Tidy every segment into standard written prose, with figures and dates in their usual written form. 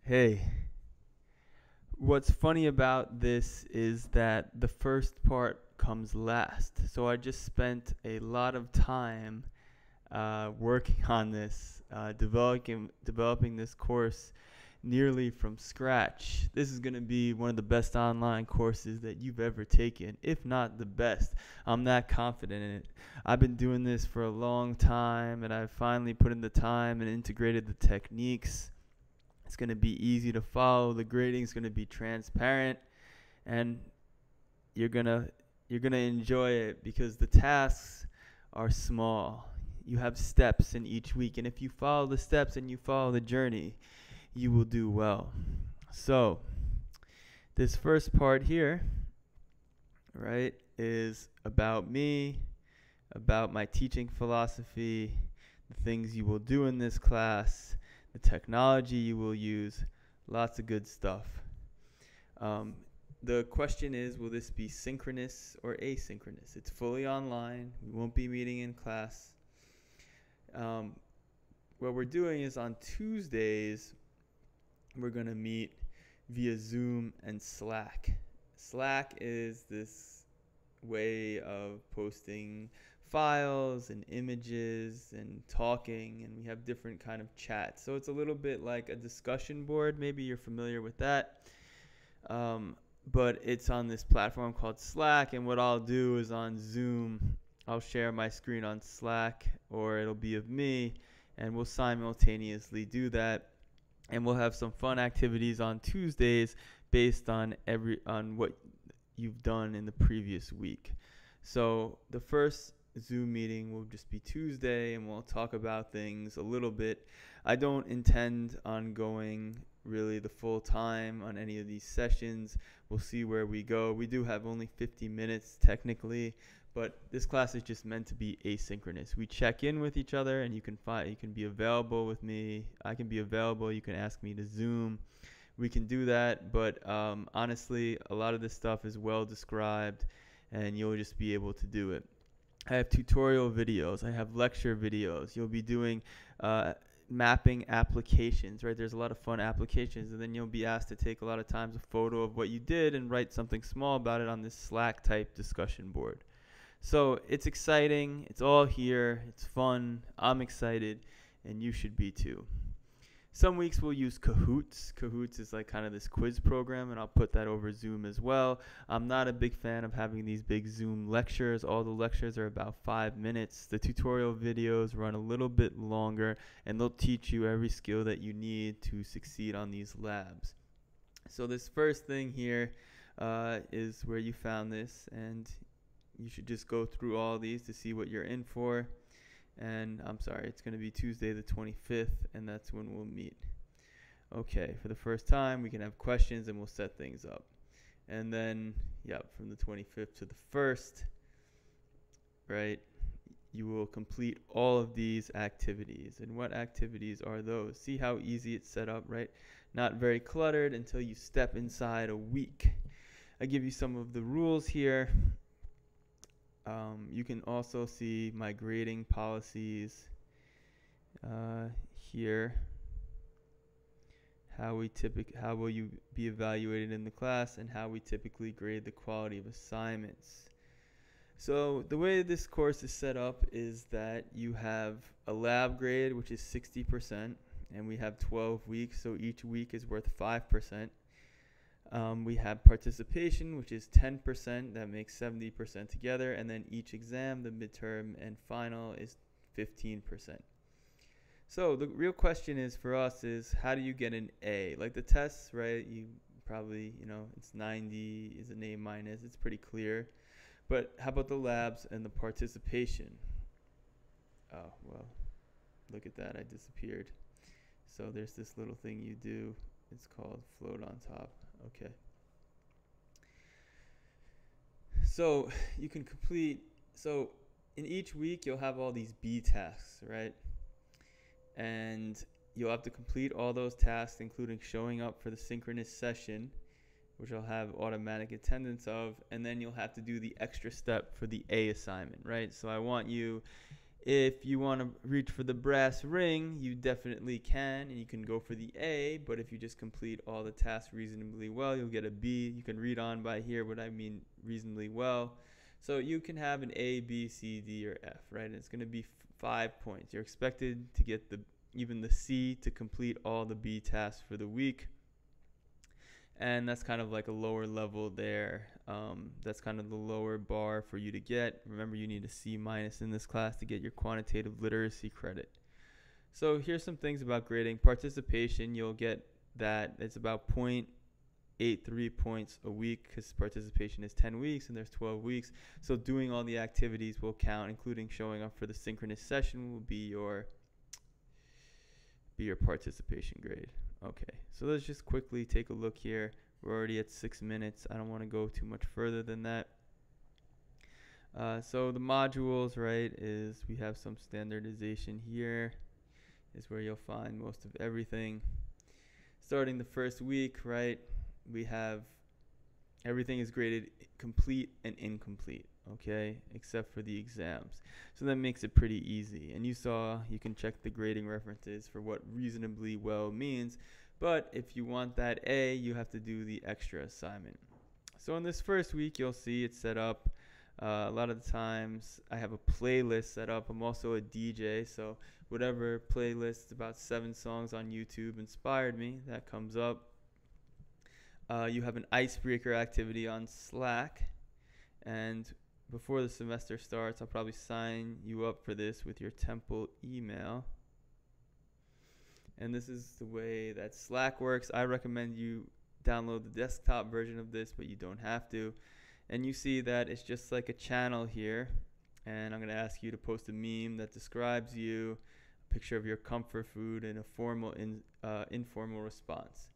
Hey, what's funny about this is that the first part comes last. So I just spent a lot of time working on this, developing this course nearly from scratch. This is going to be one of the best online courses that you've ever taken, if not the best. I'm that confident in it. I've been doing this for a long time, and I've finally put in the time and integrated the techniques. It's going to be easy to follow. The grading is going to be transparent, and you're going to you're going to enjoy it because the tasks are small. You have steps in each week, and if you follow the steps and you follow the journey, you will do well. So, this first part here, right, is about me, about my teaching philosophy, the things you will do in this class, the technology you will use, lots of good stuff. Um, the question is, will this be synchronous or asynchronous? It's fully online. We won't be meeting in class. Um, what we're doing is on Tuesdays, we're going to meet via Zoom and Slack. Slack is this way of posting files and images and talking, and we have different kind of chats. So it's a little bit like a discussion board. Maybe you're familiar with that. But it's on this platform called Slack, and what I'll do is on Zoom, I'll share my screen on Slack, or it'll be of me, and we'll simultaneously do that. And we'll have some fun activities on Tuesdays based on what you've done in the previous week. So the first Zoom meeting will just be Tuesday, and we'll talk about things a little bit. I don't intend on going really the full time on any of these sessions. We'll see where we go. We do have only 50 minutes technically, but this class is just meant to be asynchronous. We check in with each other, and you can be available with me. I can be available. You can ask me to Zoom. We can do that, but honestly, a lot of this stuff is well described, and you'll just be able to do it. I have tutorial videos. I have lecture videos. You'll be doing mapping applications, right? There's a lot of fun applications, and then you'll be asked to take a lot of times a photo of what you did and write something small about it on this Slack type discussion board. So it's exciting. It's all here. It's fun. I'm excited, and you should be too. Some weeks we'll use Kahoots. Kahoots is like kind of this quiz program, and I'll put that over Zoom as well. I'm not a big fan of having these big Zoom lectures. All the lectures are about 5 minutes. The tutorial videos run a little bit longer, and they'll teach you every skill that you need to succeed on these labs. So this first thing here is where you found this, and you should just go through all these to see what you're in for. And I'm sorry, it's going to be Tuesday the 25th, and that's when we'll meet. Okay, for the first time, we can have questions, and we'll set things up. And then, from the 25th to the 1st, right, you will complete all of these activities. And what activities are those? See how easy it's set up, right? Not very cluttered until you step inside a week. I give you some of the rules here. You can also see my grading policies here. How will you be evaluated in the class, and how we typically grade the quality of assignments. So the way this course is set up is that you have a lab grade, which is 60%, and we have 12 weeks, so each week is worth 5%. We have participation, which is 10%. That makes 70% together. And then each exam, the midterm and final, is 15%. So the real question is for us is, how do you get an A? Like the tests, right? You probably, it's 90 is an A minus. It's pretty clear. But how about the labs and the participation? Oh, well, look at that. I disappeared. So there's this little thing you do. It's called float on top. Okay. So you can so in each week you'll have all these B tasks, right? And you'll have to complete all those tasks, including showing up for the synchronous session, which I'll have automatic attendance of, and then you'll have to do the extra step for the A assignment, right? So I want you, If you want to reach for the brass ring, you definitely can, and you can go for the A, but if you just complete all the tasks reasonably well, you'll get a B. You can read on by here what I mean reasonably well. So you can have an A, B, C, D, or F, right? And it's going to be 5 points. You're expected to get even the C to complete all the B tasks for the week. And that's kind of like a lower level there. That's kind of the lower bar for you to get. Remember, you need a C- in this class to get your quantitative literacy credit. So here's some things about grading. Participation, you'll get that. It's about 0.83 points a week because participation is 10 weeks and there's 12 weeks. So doing all the activities will count, including showing up for the synchronous session will be your participation grade. Okay, so let's just quickly take a look here. We're already at 6 minutes. I don't want to go too much further than that. So the modules, right, is we have some standardization here is where you'll find most of everything. Starting the first week, right, we have everything is graded complete and incomplete, okay, except for the exams. So that makes it pretty easy. And you can check the grading references for what reasonably well means. But if you want that A, you have to do the extra assignment. So in this first week, you'll see it's set up. A lot of the times I have a playlist set up. I'm also a DJ, so whatever playlist, about 7 songs on YouTube inspired me, that comes up. You have an icebreaker activity on Slack, and before the semester starts, I'll probably sign you up for this with your Temple email. And this is the way that Slack works. I recommend you download the desktop version of this, but you don't have to. And you see that it's just like a channel here, and I'm going to ask you to post a meme that describes you, a picture of your comfort food, and a formal informal response.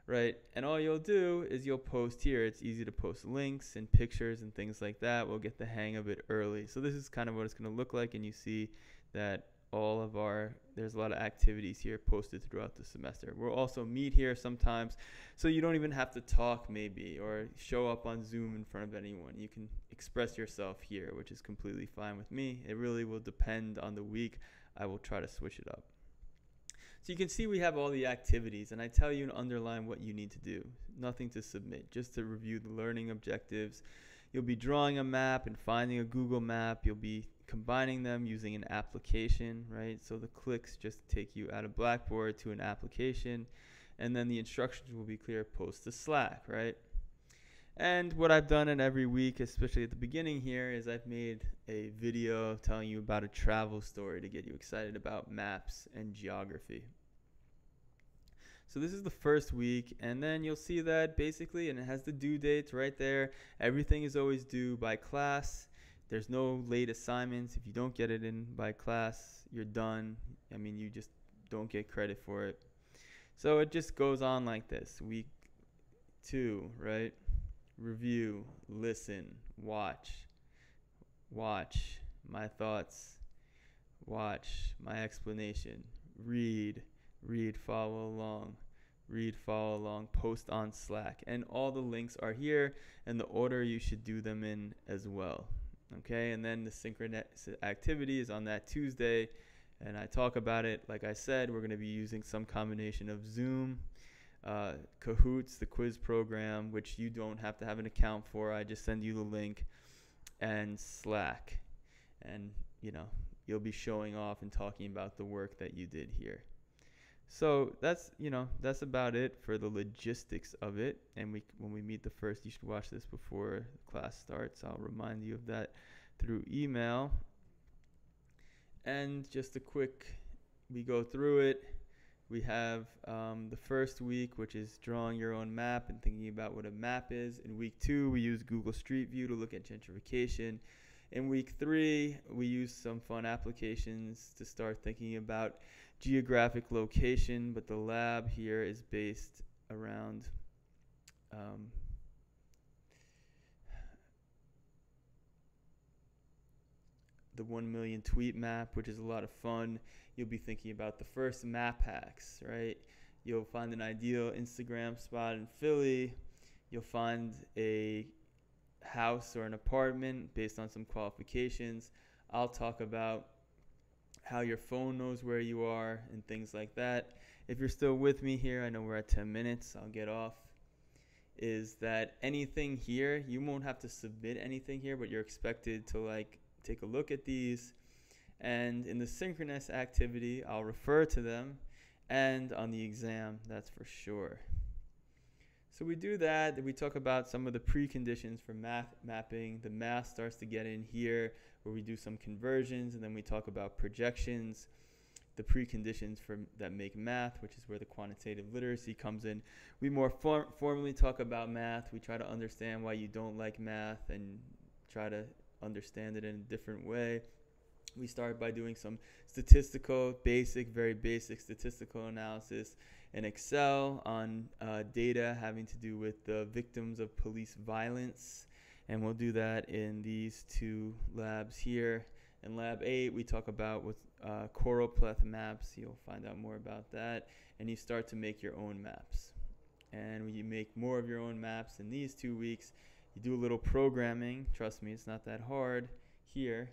Right, and all you'll do is you'll post here. It's easy to post links and pictures and things like that. We'll get the hang of it early. So this is kind of what it's going to look like, and you see that there's a lot of activities here posted throughout the semester. We'll also meet here sometimes, so you don't even have to talk maybe or show up on Zoom in front of anyone. You can express yourself here, which is completely fine with me. It really will depend on the week. I will try to switch it up. So you can see we have all the activities, and I tell you and underline what you need to do. Nothing to submit, just to review the learning objectives. You'll be drawing a map and finding a Google map. You'll be combining them using an application, right? So the clicks just take you out of Blackboard to an application, and then the instructions will be clear. Post to Slack, right? And what I've done in every week, especially at the beginning here, is I've made a video telling you about a travel story to get you excited about maps and geography. So this is the first week, and then you'll see that basically, and it has the due dates right there. Everything is always due by class. There's no late assignments. If you don't get it in by class, you're done. I mean, you just don't get credit for it. So it just goes on like this. Week 2, right? Review, listen, watch, my thoughts, watch, my explanation, read, follow along, post on Slack. And all the links are here, and the order you should do them in as well. Okay, and then the synchronous activity is on that Tuesday, and I talk about it. Like I said, we're going to be using some combination of Zoom, Kahoots, the quiz program, which you don't have to have an account for. I just send you the link, and Slack, and you'll be showing off and talking about the work that you did here. So that's about it for the logistics of it. And when we meet the first, you should watch this before class starts. I'll remind you of that through email. And just we go through it. We have the first week, which is drawing your own map and thinking about what a map is. In week 2, we use Google Street View to look at gentrification. In week 3, we use some fun applications to start thinking about geographic location, but the lab here is based around the 1 million tweet map, which is a lot of fun. You'll be thinking about the first map hacks, right? You'll find an ideal Instagram spot in Philly. You'll find a house or an apartment based on some qualifications. I'll talk about how your phone knows where you are, and things like that. If you're still with me here, I know we're at 10 minutes, I'll get off. Is that anything here, you won't have to submit anything here, but you're expected to like take a look at these. And in the synchronous activity, I'll refer to them, and on the exam, that's for sure. So we do that, we talk about some of the preconditions for math mapping. The math starts to get in here, where we do some conversions, and then we talk about projections, the preconditions for that make math, which is where the quantitative literacy comes in. We more formally talk about math. We try to understand why you don't like math and try to understand it in a different way. We start by doing some statistical, very basic statistical analysis in Excel on data having to do with the victims of police violence. And we'll do that in these two labs here. In Lab 8, we talk about with choropleth maps. You'll find out more about that. And you start to make your own maps. And when you make more of your own maps in these 2 weeks, you do a little programming. Trust me, it's not that hard. Here,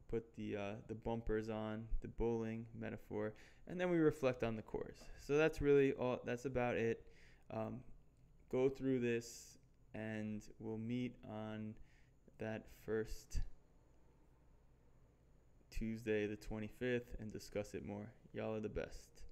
put the bumpers on, the bowling metaphor, and then we reflect on the course. So that's really all. That's about it. Go through this, and we'll meet on that first Tuesday, the 25th, and discuss it more. Y'all are the best.